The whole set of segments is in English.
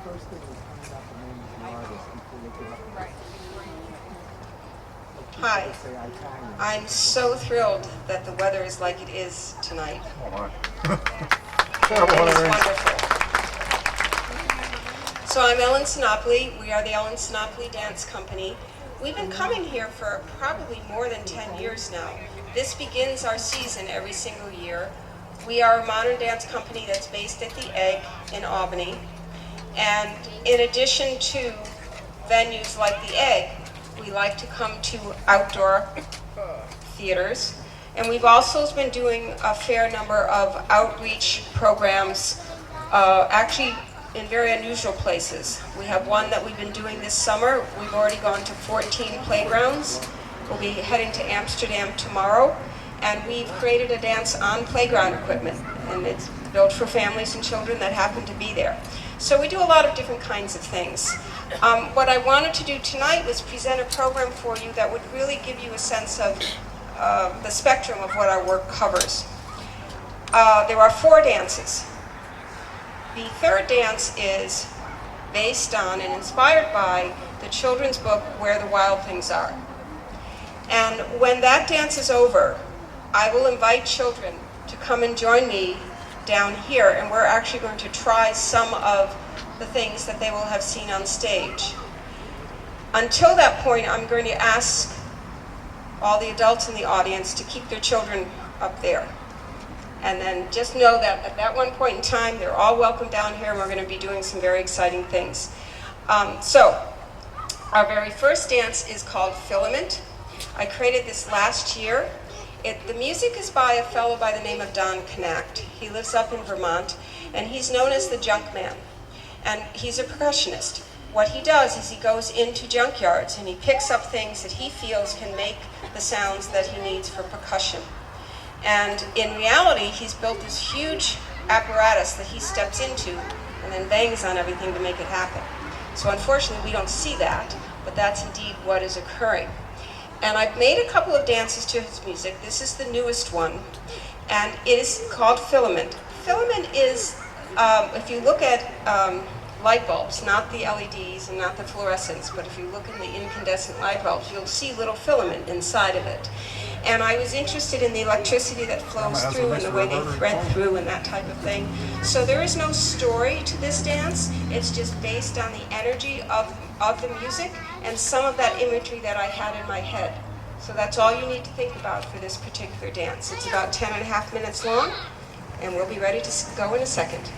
first thing is coming up the name of the artist before you get up. Right. Hi. I'm so thrilled that the weather is like it is tonight. Oh my. It is wonderful. So I'm Ellen Sinopoli. We are the Ellen Sinopoli Dance Company. We've been coming here for probably more than 10 years now. This begins our season every single year. We are a modern dance company that's based at the Egg in Albany. And in addition to venues like the Egg, we like to come to outdoor theaters. And we've also been doing a fair number of outreach programs, actually in very unusual places. We have one that we've been doing this summer. We've already gone to 14 playgrounds. We'll be heading to Amsterdam tomorrow. And we've created a dance on playground equipment. And it's built for families and children that happen to be there. So we do a lot of different kinds of things. What I wanted to do tonight was present a program for you that would really give you a sense of the spectrum of what our work covers. There are 4 dances. The third dance is based on and inspired by the children's book, Where the Wild Things Are. And when that dance is over, I will invite children to come and join me down here, and we're actually going to try some of the things that they will have seen on stage. Until that point, I'm going to ask all the adults in the audience to keep their children up there. And then just know that at that one point in time, they're all welcome down here, and we're going to be doing some very exciting things. So, our very first dance is called Filament. I created this last year. The music is by a fellow by the name of Don Knacht. He lives up in Vermont, and he's known as the Junk Man. And he's a percussionist. What he does is he goes into junkyards and he picks up things that he feels can make the sounds that he needs for percussion. And in reality, he's built this huge apparatus that he steps into and then bangs on everything to make it happen. So unfortunately, we don't see that, but that's indeed what is occurring. And I've made a couple of dances to his music. This is the newest one, and it is called Filament. Filament is, if you look at light bulbs, not the LEDs and not the fluorescents, but if you look in the incandescent light bulbs, you'll see little filament inside of it. And I was interested in the electricity that flows through and the way they thread through and that type of thing. So there is no story to this dance. It's just based on the energy of the music and some of that imagery that I had in my head. So that's all you need to think about for this particular dance. It's about 10.5 minutes long, and we'll be ready to go in a second.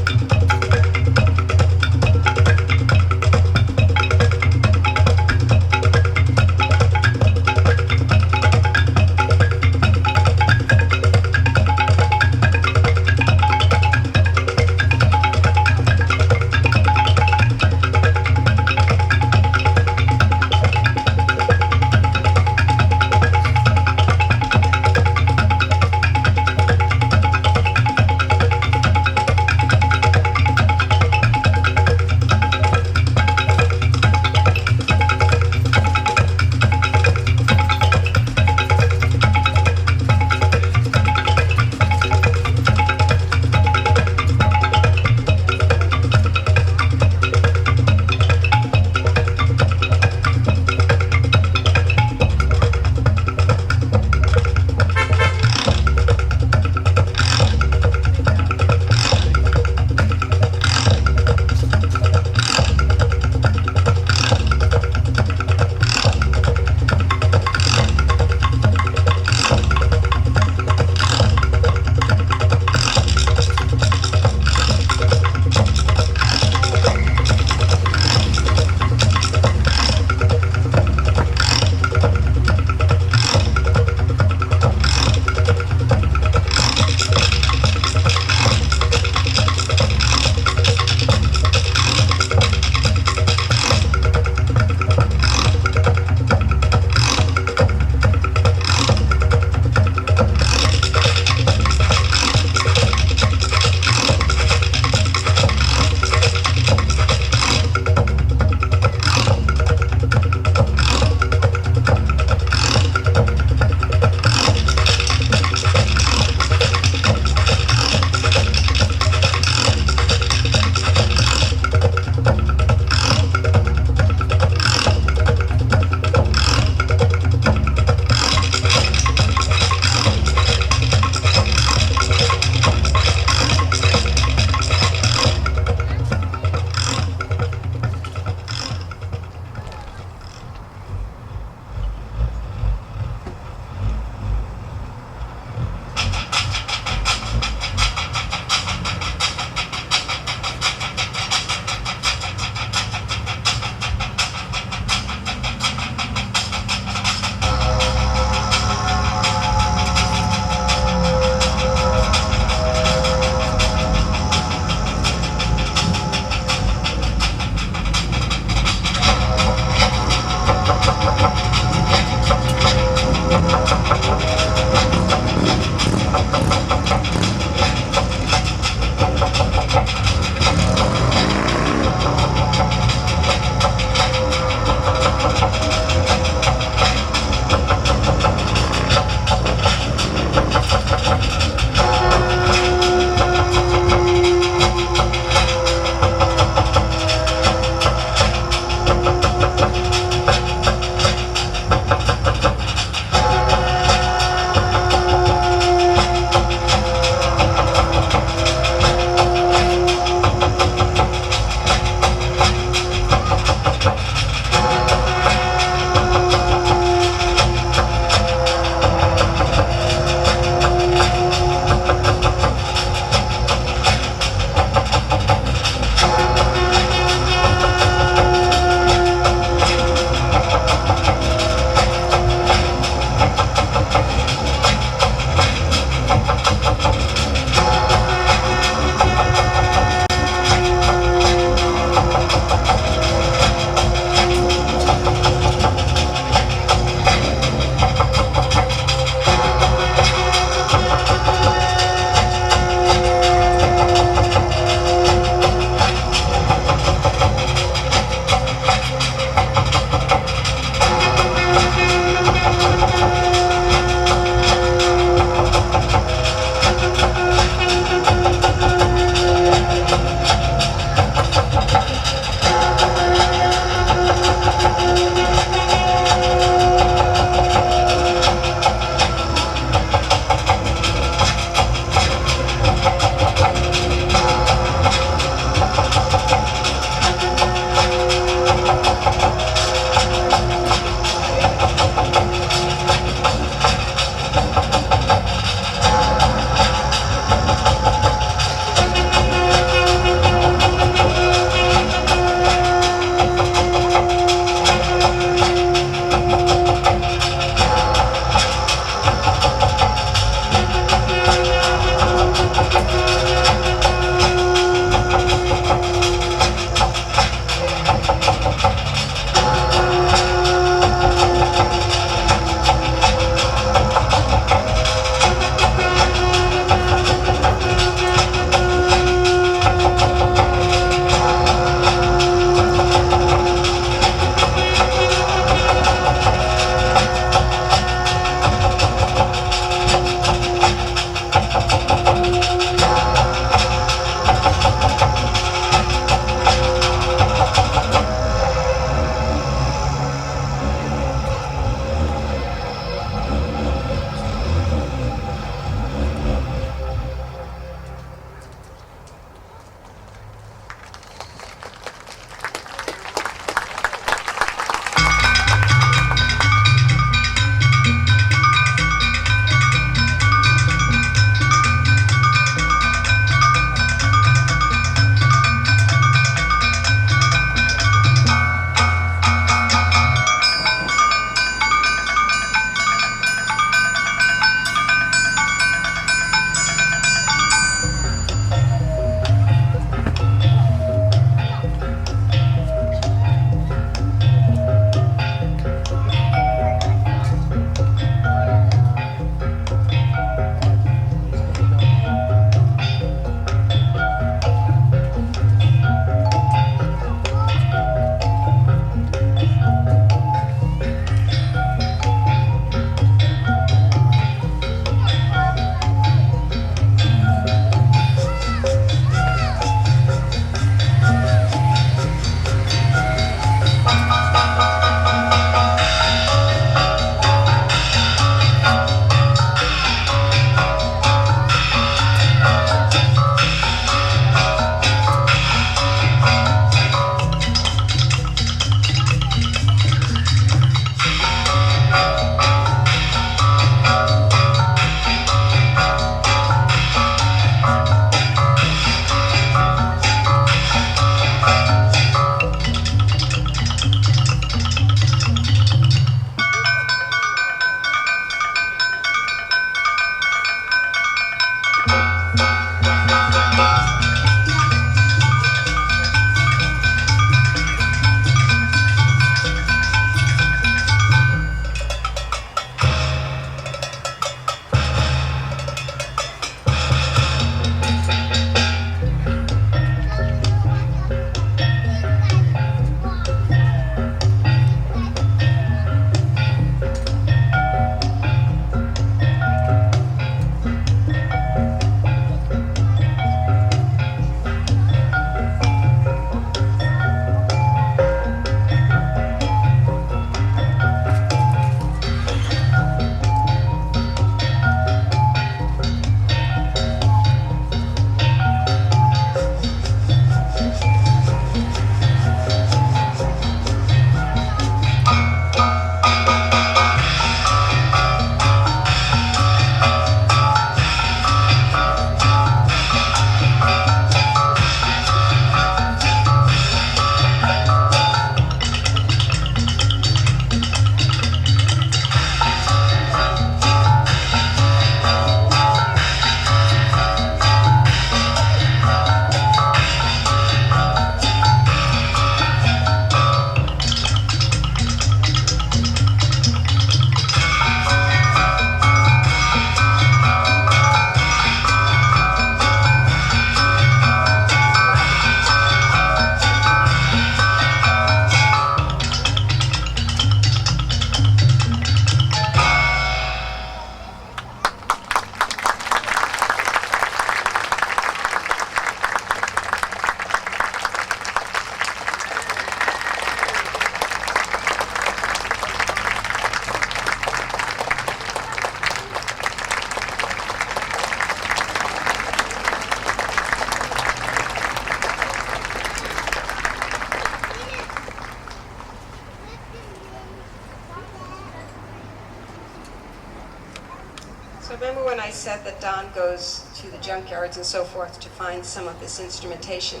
said that Don goes to the junkyards and so forth to find some of this instrumentation.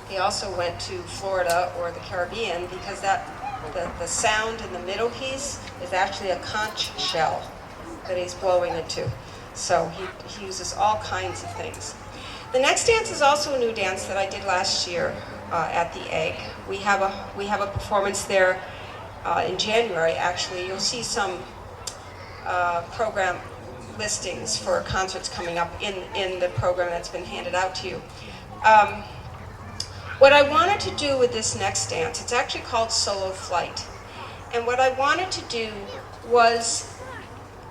He also went to Florida or the Caribbean because the sound in the middle piece is actually a conch shell that he's blowing into. So he uses all kinds of things. The next dance is also a new dance that I did last year at the Egg. We have a performance there in January. Actually, you'll see some program listings for concerts coming up in the program that's been handed out to you. What I wanted to do with this next dance, it's actually called Solo Flight. And what I wanted to do was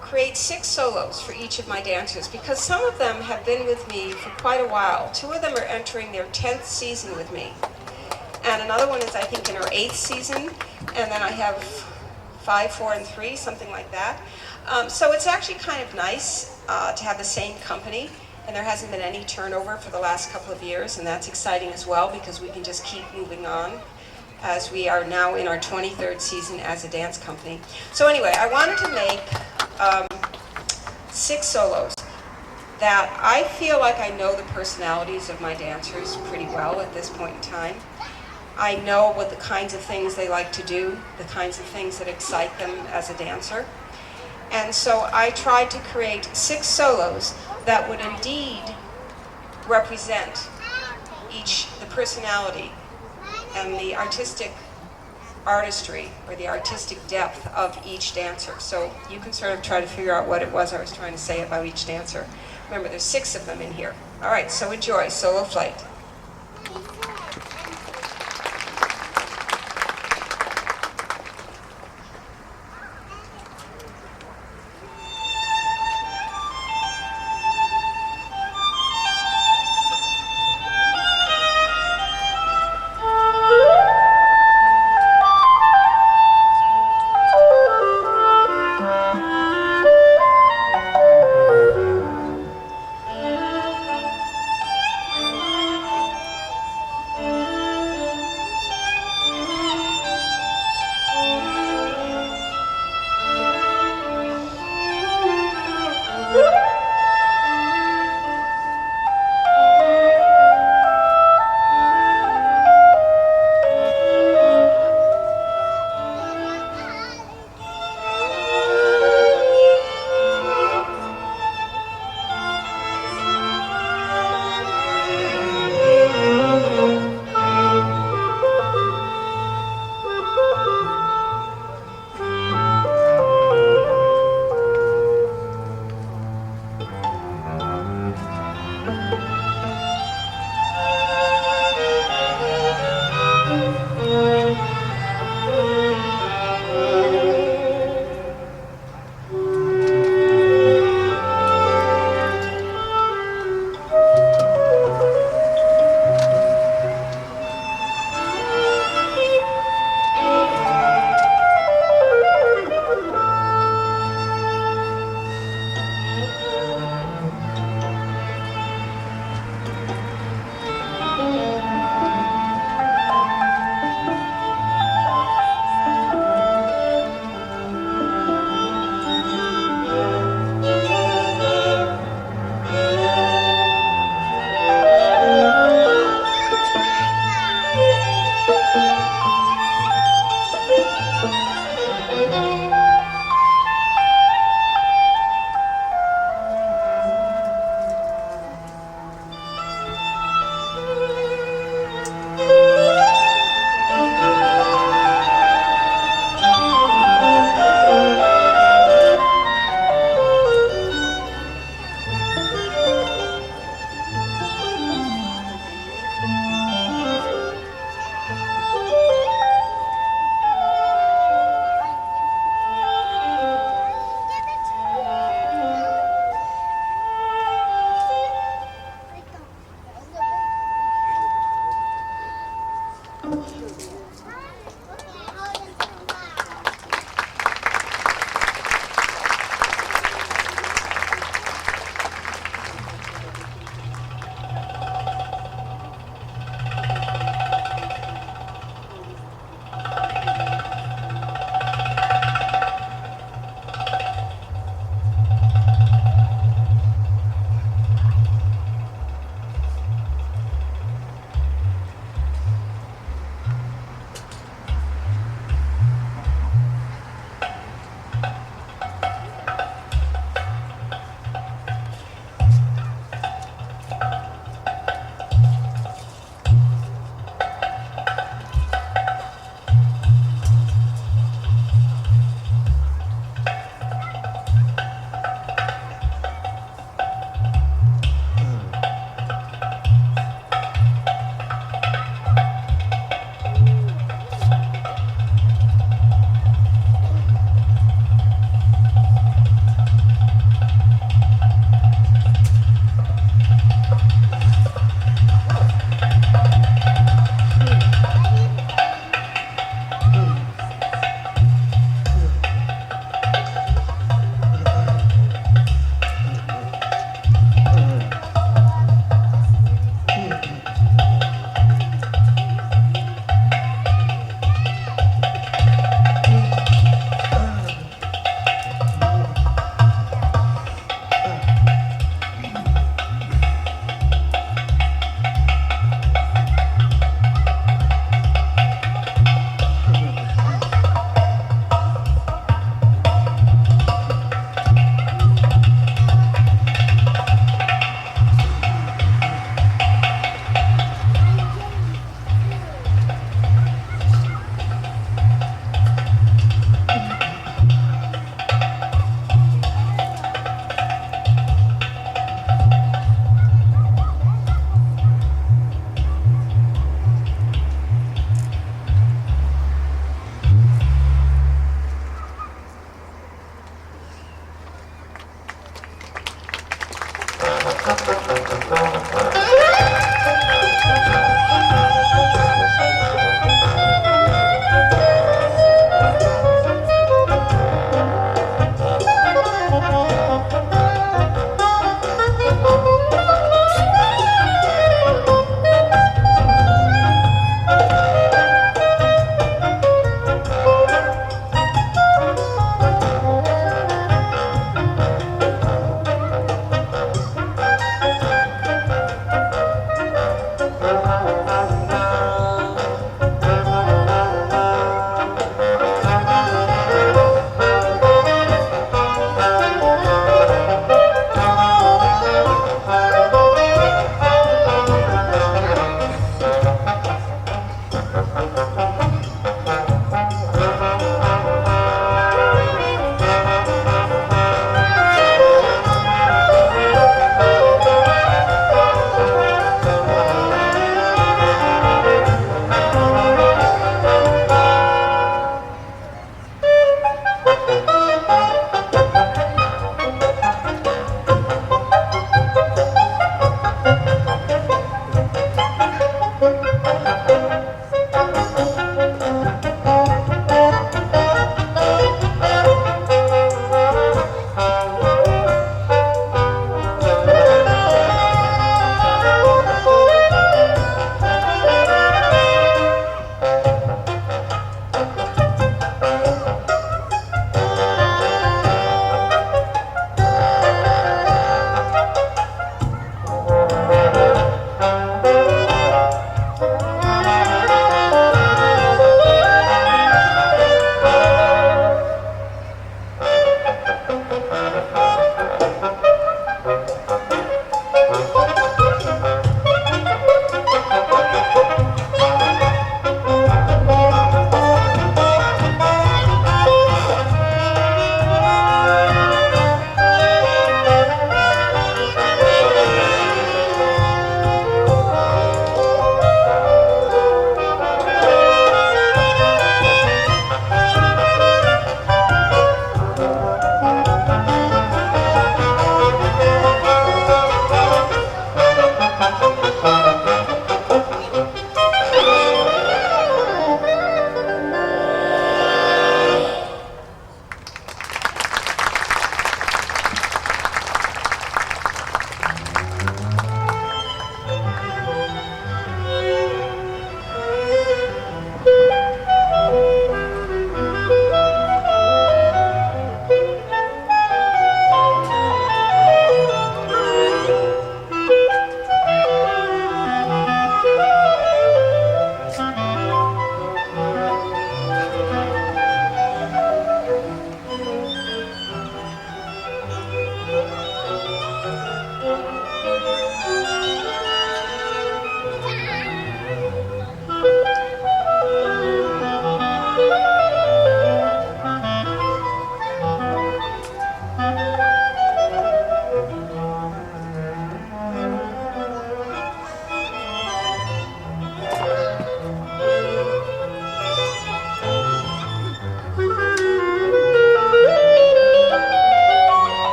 create 6 solos for each of my dancers, because some of them have been with me for quite a while. 2 of them are entering their 10th season with me. And another one is, I think, in her 8th season. And then I have 5, 4, and 3, something like that. So it's actually kind of nice to have the same company. And there hasn't been any turnover for the last couple of years. And that's exciting as well, because we can just keep moving on, as we are now in our 23rd season as a dance company. So anyway, I wanted to make 6 solos that I feel like I know the personalities of my dancers pretty well at this point in time. I know what the kinds of things they like to do, the kinds of things that excite them as a dancer. And so I tried to create 6 solos that would indeed represent the personality and the artistry or the artistic depth of each dancer. So you can sort of try to figure out what it was I was trying to say about each dancer. Remember, there's 6 of them in here. All right, so enjoy Solo Flight.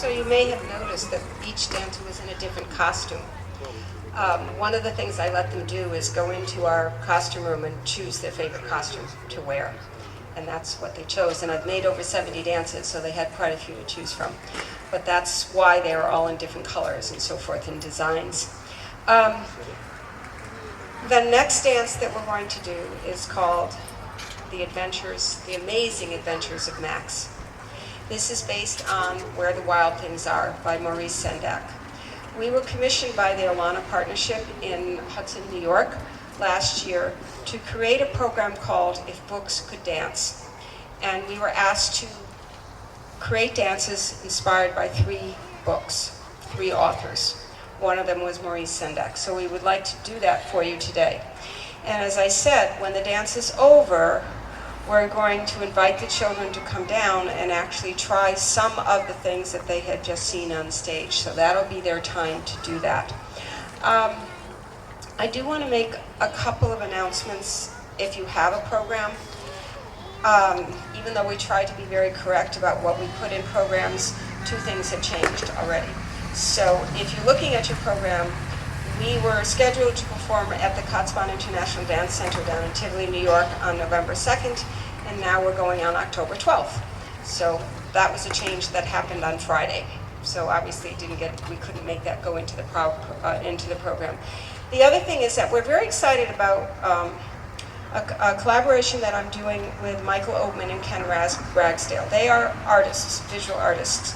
So you may have noticed that each dancer was in a different costume. One of the things I let them do is go into our costume room and choose their favorite costume to wear. And that's what they chose. And I've made over 70 dances, so they had quite a few to choose from. But that's why they are all in different colors and so forth and designs. The next dance that we're going to do is called The Amazing Adventures of Max. This is based on Where the Wild Things Are by Maurice Sendak. We were commissioned by the Alana Partnership in Hudson, New York last year to create a program called If Books Could Dance. And we were asked to create dances inspired by 3 books, 3 authors. One of them was Maurice Sendak. So we would like to do that for you today. And as I said, when the dance is over, we're going to invite the children to come down and actually try some of the things that they had just seen on stage. So that'll be their time to do that. I do want to make a couple of announcements if you have a program. Even though we try to be very correct about what we put in programs, 2 things have changed already. So if you're looking at your program, we were scheduled to perform at the Kotzebue International Dance Center down in Tivoli, New York on November 2nd, and now we're going on October 12th. So that was a change that happened on Friday. So obviously we couldn't make that go into the program. The other thing is that we're very excited about a collaboration that I'm doing with Michael Oatman and Ken Ragsdale. They are artists, visual artists.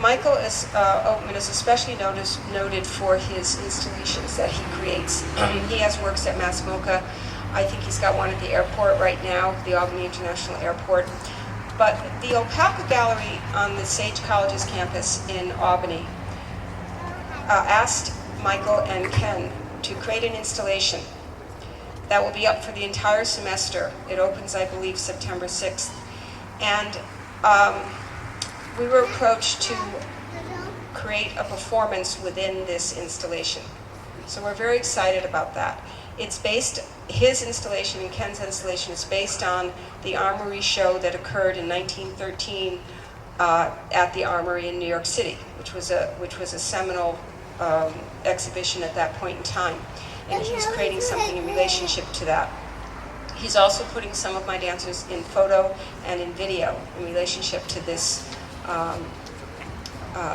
Michael Oatman is especially noted for his installations that he creates. He has works at Mass MoCA. I think he's got one at the airport right now, the Albany International Airport. But the Opalka Gallery on the Sage College's campus in Albany asked Michael and Ken to create an installation that will be up for the entire semester. It opens, I believe, September 6th. And we were approached to create a performance within this installation. So we're very excited about that. His installation and Ken's installation is based on the Armory show that occurred in 1913 at the Armory in New York City, which was a seminal exhibition at that point in time. And he's creating something in relationship to that. He's also putting some of my dancers in photo and in video in relationship to this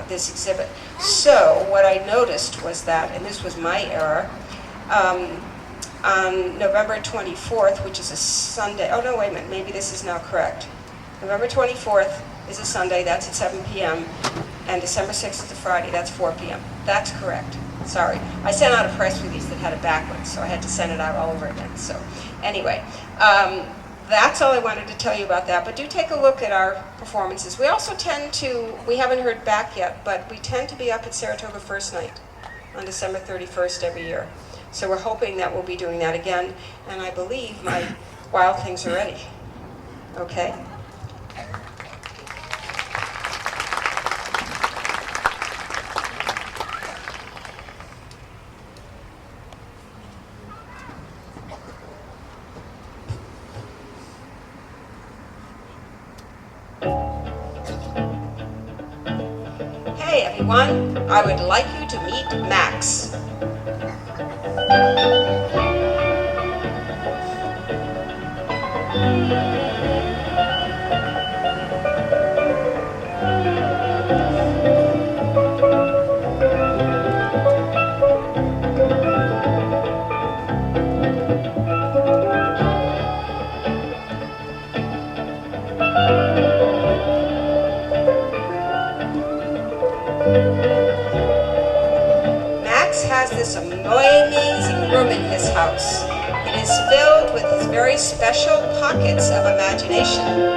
this exhibit. So what I noticed was that, and this was my error, on November 24th, which is a Sunday, oh no, wait a minute, maybe this is now correct. November 24th is a Sunday, that's at 7 p.m., and December 6th is a Friday, that's 4 p.m. That's correct. Sorry. I sent out a press release that had it backwards, so I had to send it out all over again. So anyway, that's all I wanted to tell you about that. But do take a look at our performances. We also we haven't heard back yet, but we tend to be up at Saratoga First Night on December 31st every year. So we're hoping that we'll be doing that again. And I believe my Wild Things are ready. Okay? Hey everyone, I would like you to meet Max. Max has this amazing room in his house. It is filled with his very special pockets of imagination.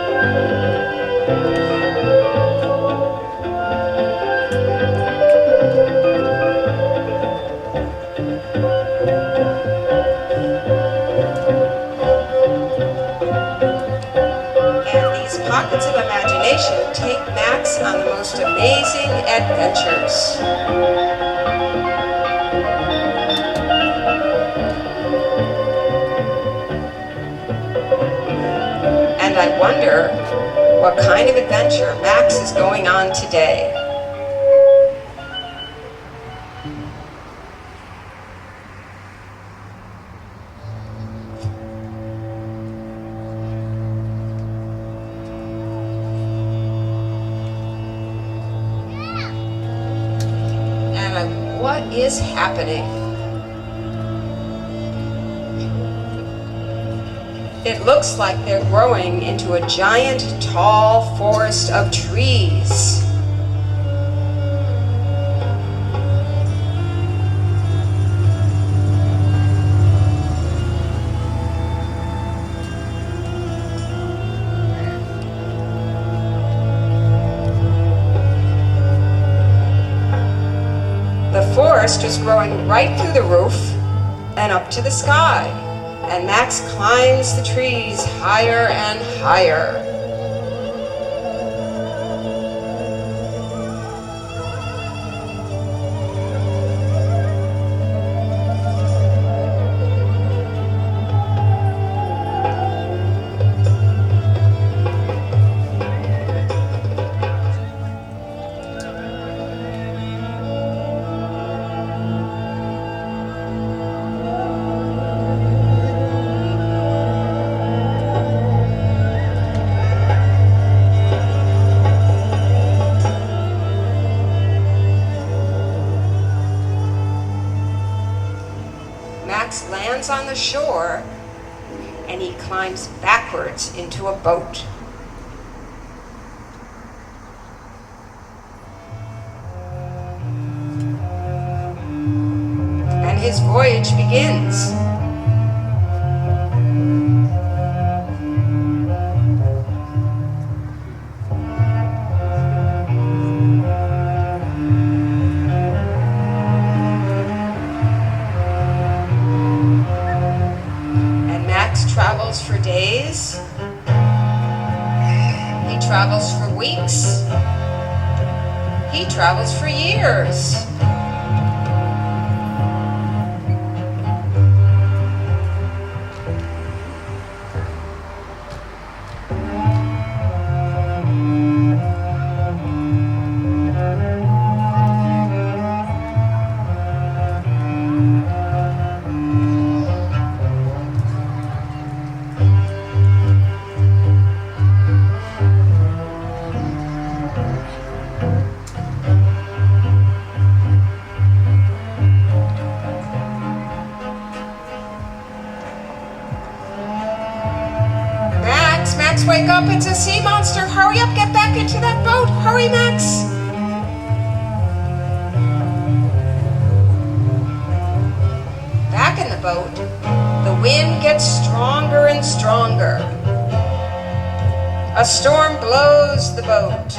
Pockets of imagination take Max on the most amazing adventures. And I wonder what kind of adventure Max is going on today. What is happening? It looks like they're growing into a giant, tall forest of trees. The forest is growing right through the roof and up to the sky, and Max climbs the trees higher and higher. Max lands on the shore and he climbs backwards into a boat. And his voyage begins. Travels for days, he travels for weeks, he travels for years. Max, wake up, it's a sea monster. Hurry up, get back into that boat. Hurry, Max. Back in the boat, the wind gets stronger and stronger. A storm blows the boat.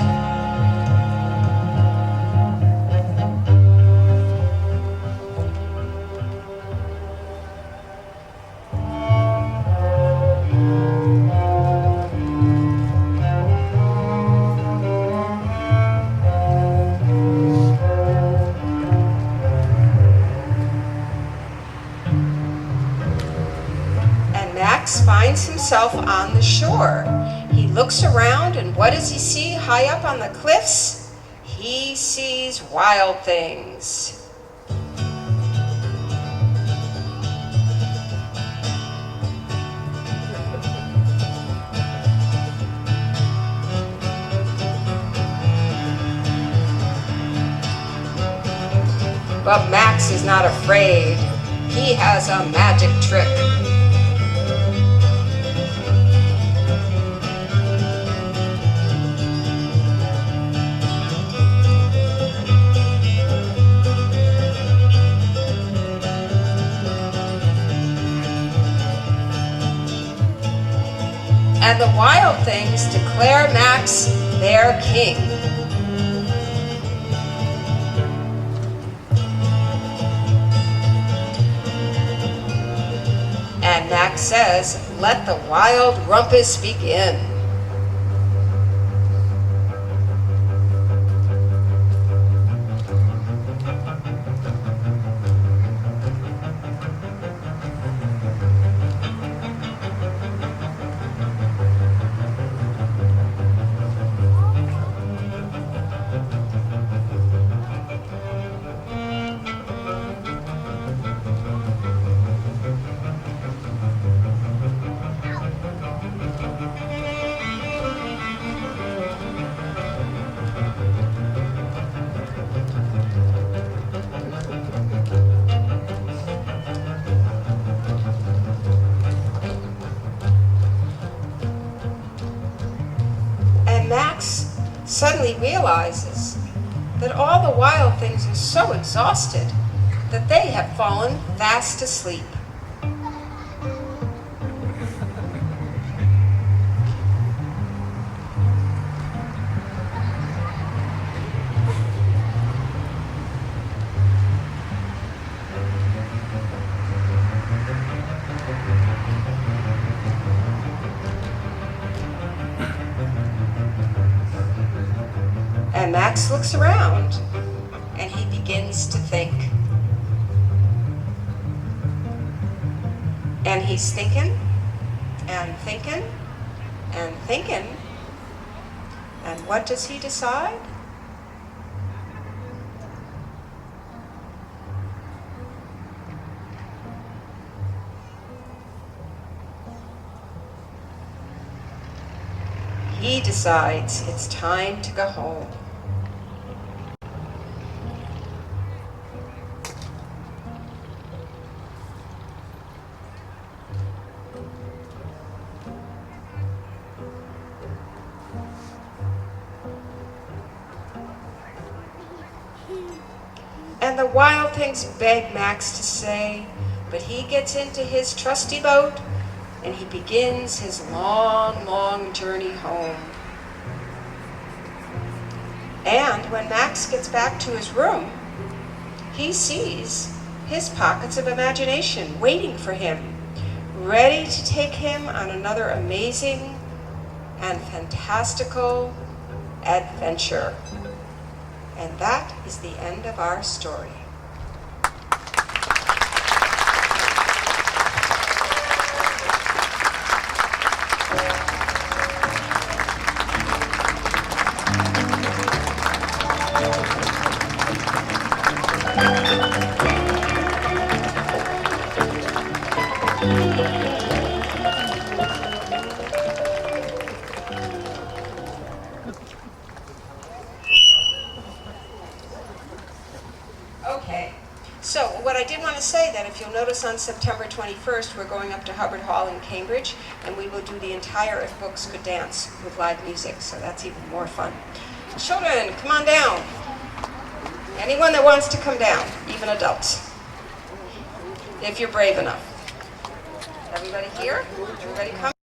Max finds himself on the shore. He looks around, and what does he see high up on the cliffs? He sees wild things. But Max is not afraid. He has a magic trick. And the wild things declare Max their king. And Max says, "Let the wild rumpus begin." And Max suddenly realizes that all the wild things are so exhausted that they have fallen fast asleep. And Max looks around and he begins to think. And he's thinking and thinking and thinking. And what does he decide? He decides it's time to go home. And the wild things beg Max to stay, but he gets into his trusty boat and he begins his long, long journey home. And when Max gets back to his room, he sees his pockets of imagination waiting for him, ready to take him on another amazing and fantastical adventure. And that is the end of our story. Okay, so what I did want to say that if you'll notice on September 21st, we're going up to Hubbard Hall in Cambridge, and we will do the entire If Books Could Dance with live music, so that's even more fun. Children, come on down. Anyone that wants to come down, even adults, if you're brave enough. Everybody here? Everybody come?